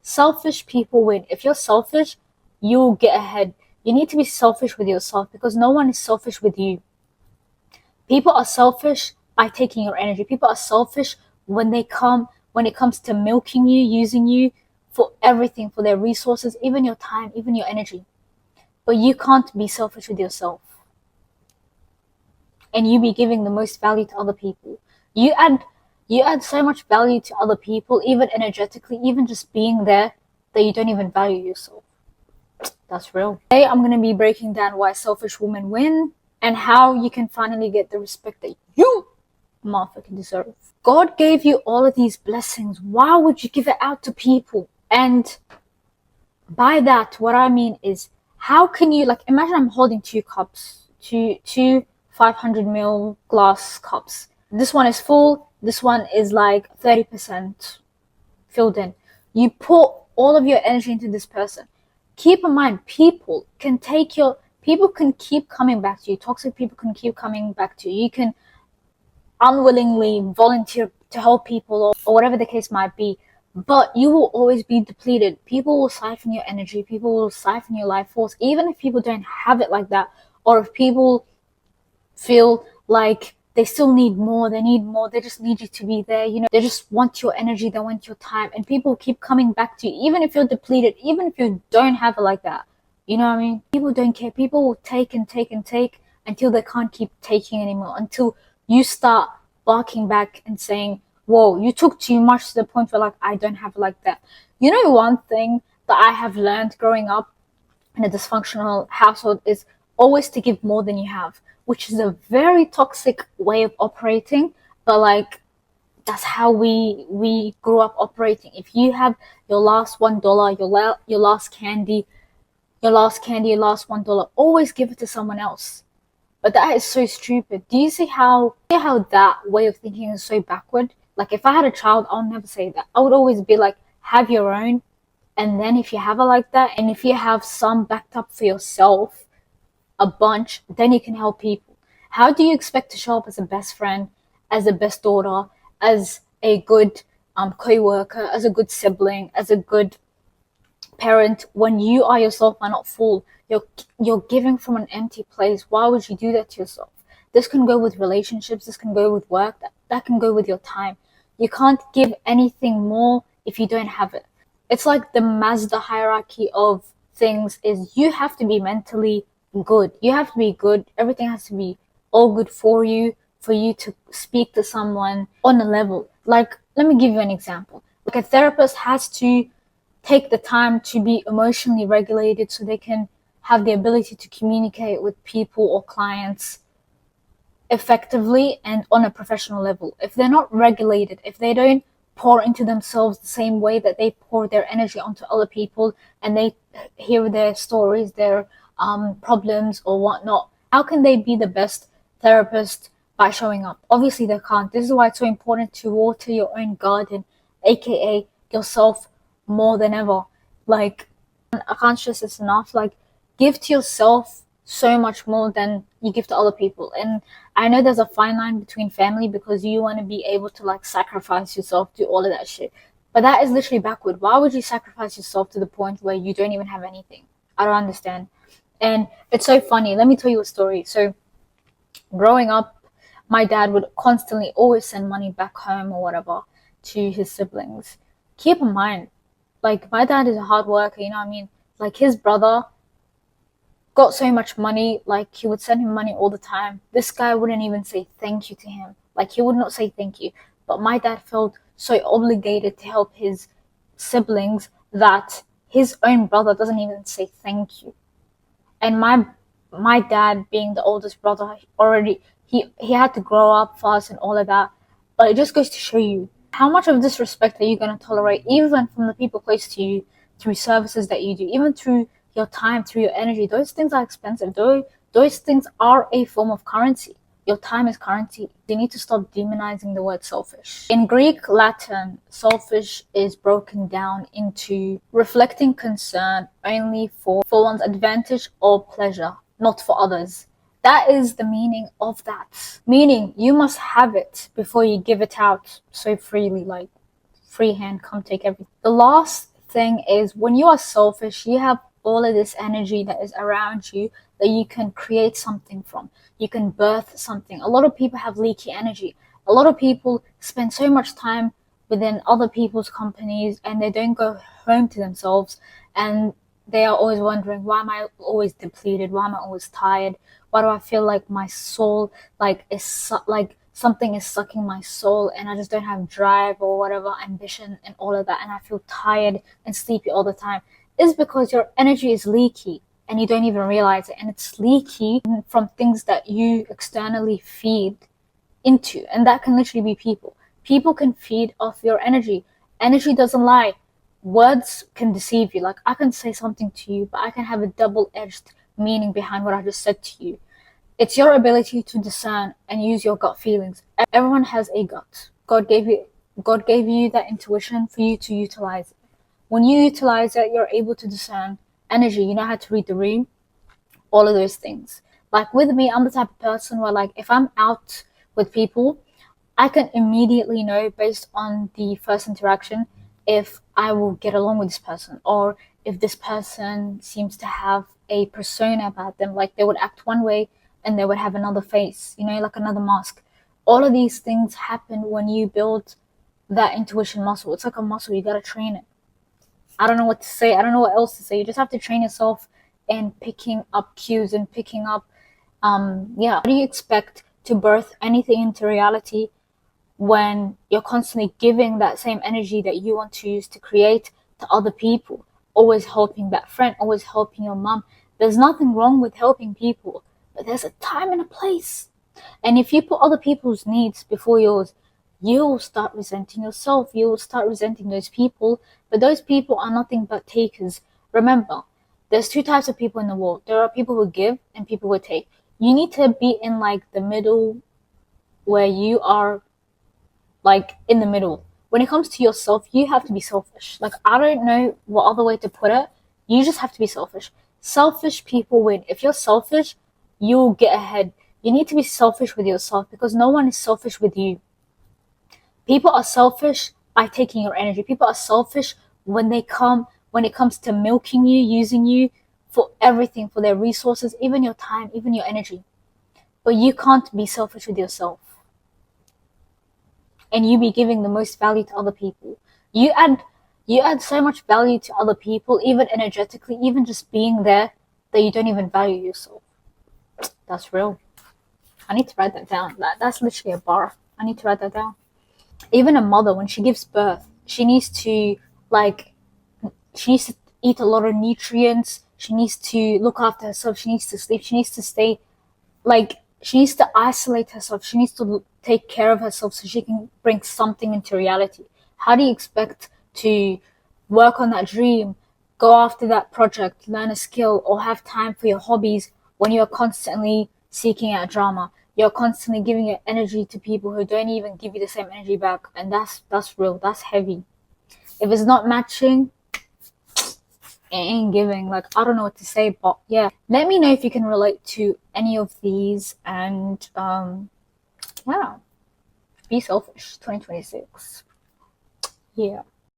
selfish people win. If you're selfish, you'll get ahead. You need to be selfish with yourself because no one is selfish with you. People are selfish by taking your energy. People are selfish when it comes to milking you, using you for everything, for their resources, even your time, even your energy. But you can't be selfish with yourself. And you be giving the most value to other people. You add so much value to other people, even energetically, even just being there, that you don't even value yourself. That's real. Today I'm gonna be breaking down why selfish women win and how you can finally get the respect that you motherfucking deserve. God gave you all of these blessings. Why would you give it out to people? And by that, what I mean is, how can you, like, imagine I'm holding two cups, two 500 ml glass cups. This one is full, this one is like 30% filled in. You put all of your energy into this person. Keep in mind, people can keep coming back to you. Toxic people can keep coming back to you. You can unwillingly volunteer to help people, or whatever the case might be, but you will always be depleted. People will siphon your energy, people will siphon your life force, even if people don't have it like that, or if people feel like they still need more, they just need you to be there, they just want your energy, they want your time, and people keep coming back to you, even if you're depleted, even if you don't have it like that. You know what I mean? People don't care. People will take and take and take until they can't keep taking anymore, until you start barking back and saying, whoa, you took too much, to the point where, like, I don't have it like that. You know, one thing that I have learned growing up in a dysfunctional household is always to give more than you have, which is a very toxic way of operating, but like, that's how we grew up operating. If you have your last $1, your last candy, your last $1, always give it to someone else. But that is so stupid. Do you see how that way of thinking is so backward? Like, if I had a child, I'll never say that. I would always be like, have your own, and then if you have it like that, and if you have some backed up for yourself, a bunch, then you can help people. How do you expect to show up as a best friend, as a best daughter, as a good co-worker, as a good sibling, as a good parent, when you are yourself are not full? You're giving from an empty place. Why would you do that to yourself? This can go with relationships, this can go with work, that can go with your time. You can't give anything more if you don't have it. It's like the Maslow hierarchy of things is, you have to be mentally good. You have to be good. Everything has to be all good for you to speak to someone on a level. Like, let me give you an example. Like, a therapist has to take the time to be emotionally regulated so they can have the ability to communicate with people or clients effectively and on a professional level. If they're not regulated, if they don't pour into themselves the same way that they pour their energy onto other people, and they hear their stories, their problems or whatnot, how can they be the best therapist by showing up? Obviously they can't. This is why it's so important to water your own garden, aka yourself, more than ever. Like, I can't stress this enough. Like, give to yourself so much more than you give to other people. And I know there's a fine line between family, because you want to be able to, like, sacrifice yourself, do all of that shit, but that is literally backward. Why would you sacrifice yourself to the point where you don't even have anything? I don't understand. And it's so funny. Let me tell you a story. So growing up, my dad would constantly always send money back home or whatever to his siblings. Keep in mind, like, my dad is a hard worker, you know what I mean? Like, his brother got so much money, like, he would send him money all the time. This guy wouldn't even say thank you to him. Like, he would not say thank you. But my dad felt so obligated to help his siblings that his own brother doesn't even say thank you. And my dad, being the oldest brother, already he had to grow up fast and all of that. But it just goes to show you how much of disrespect are you going to tolerate, even from the people close to you, through services that you do, even through your time, through your energy. Those things are expensive. Those things are a form of currency. Your time is currency. You need to stop demonizing the word selfish. In Greek Latin, selfish is broken down into reflecting concern only for one's advantage or pleasure, not for others. That is the meaning of that. Meaning, you must have it before you give it out so freely, like, free hand, come take everything. The last thing is when you are selfish, you have all of this energy that is around you that you can create something from. You can birth something. A lot of people have leaky energy. A lot of people spend so much time within other people's companies and they don't go home to themselves, and they are always wondering, why am I always depleted? Why am I always tired? Why do I feel like my soul like something is sucking my soul and I just don't have drive or whatever, ambition and all of that, and I feel tired and sleepy all the time? Is because your energy is leaky and you don't even realize it, and it's leaky from things that you externally feed into, and that can literally be people. People can feed off your energy. Energy doesn't lie. Words can deceive you. Like, I can say something to you, but I can have a double-edged meaning behind what I just said to you. It's your ability to discern and use your gut feelings. Everyone has a gut. God gave you that intuition for you to utilize it. When you utilize it, you're able to discern energy. You know how to read the room, all of those things. Like with me, I'm the type of person where, like, if I'm out with people, I can immediately know based on the first interaction if I will get along with this person, or if this person seems to have a persona about them, like they would act one way and they would have another face, you know, like another mask. All of these things happen when you build that intuition muscle. It's like a muscle, you gotta train it. I don't know what to say. I don't know what else to say. You just have to train yourself in picking up cues and picking up, yeah. How do you expect to birth anything into reality when you're constantly giving that same energy that you want to use to create to other people? Always helping that friend, always helping your mom. There's nothing wrong with helping people, but there's a time and a place. And if you put other people's needs before yours, you'll start resenting yourself. You'll start resenting those people. But those people are nothing but takers. Remember, there's two types of people in the world. There are people who give and people who take. You need to be in like the middle, where you are like in the middle. When it comes to yourself, you have to be selfish. Like, I don't know what other way to put it. You just have to be selfish. Selfish people win. If you're selfish, you'll get ahead. You need to be selfish with yourself because no one is selfish with you. People are selfish by taking your energy. People are selfish when it comes to milking you, using you for everything, for their resources, even your time, even your energy. But you can't be selfish with yourself. And you be giving the most value to other people. You add so much value to other people, even energetically, even just being there, that you don't even value yourself. That's real. I need to write that down. That's literally a bar. I need to write that down. Even a mother, when she gives birth, she needs to eat a lot of nutrients. She needs to look after herself. She needs to sleep. She needs to stay, she needs to isolate herself. She needs to take care of herself so she can bring something into reality. How do you expect to work on that dream, go after that project, learn a skill, or have time for your hobbies when you're constantly seeking out drama? You're constantly giving your energy to people who don't even give you the same energy back, and that's real. That's heavy. If it's not matching, it ain't giving. Like, I don't know what to say, but yeah. Let me know if you can relate to any of these, and yeah, be selfish. 2026. Yeah.